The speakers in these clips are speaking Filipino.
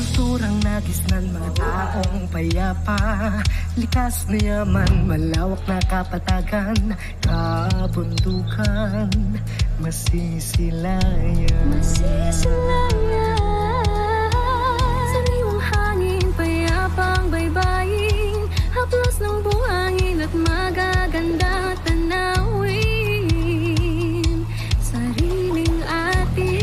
Kulturang nagisnan mga taong payapa, likas na yaman, malawak na kapatagan, kabundukan, masisilayan. Sariwang hangin, payapang baybayin, haplos ng buhangin at magaganda tanawin. Sariling atin,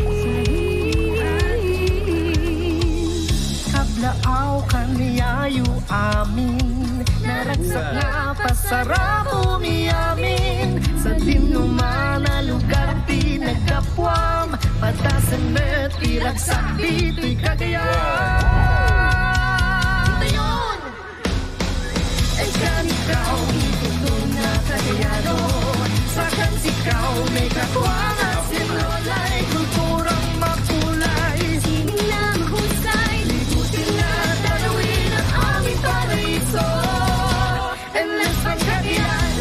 kablaaw kaniyayo amin, naragsak na pasarap umiyamin. Sa dinuman na lugar di nagkapwam, patasan met iragsak dito'y Cagayan. Ito yun! Ay kanikaw, itutong na Cagayano. Sa kansikaw, may kakwang at sinolay, kulturang makulay. sining na mahusay, Libutin na tanawin ang aming paraiso. Endless ang Cagayan.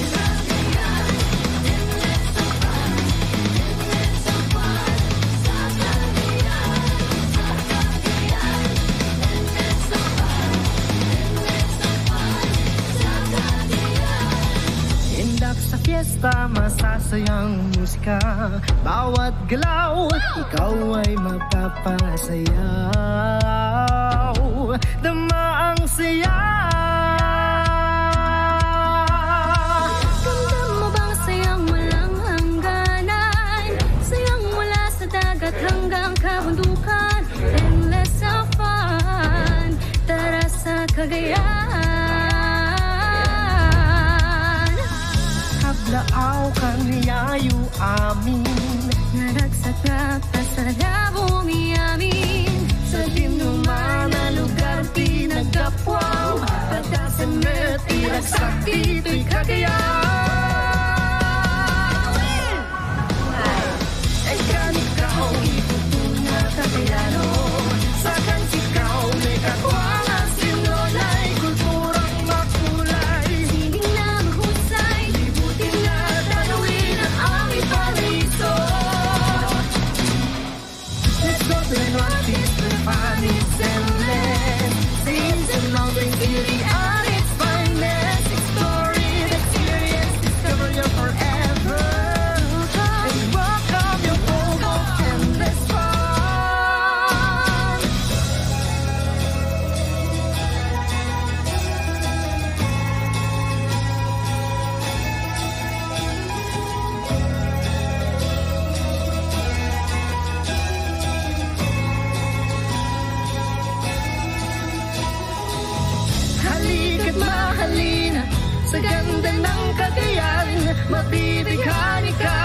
Indak sa fiesta, masasayang musika. Bawat galaw, ikaw ay mapapasayaw. Dama ang saya. ramdam mo bang sayang walang hangganan? Sayang mula sa dagat hanggang kabundukan, endless ang fun. Tara sa Cagayan. Kablaaw kaniyayo amin, Naragsak na pasarap umiyamin. sa dinuman na lugar di nagkapwaw, patasan met iragsak dito'y Cagayan. Ay kanikaw, itutong na Cagayano. Sa kansikaw, may kakwang at sinolay, kulturang makulay. Sining na mahusay, Libutin na tanawin ang aming paraiso. Let's go to the northeast, the fun is endless. Seas and mountains, beauty at its finest. Explore it, experience, discover your forever. And welcome your home of endless fun. Halika't mahalin sa ganda ng Cagayan, mabibighan ikaw.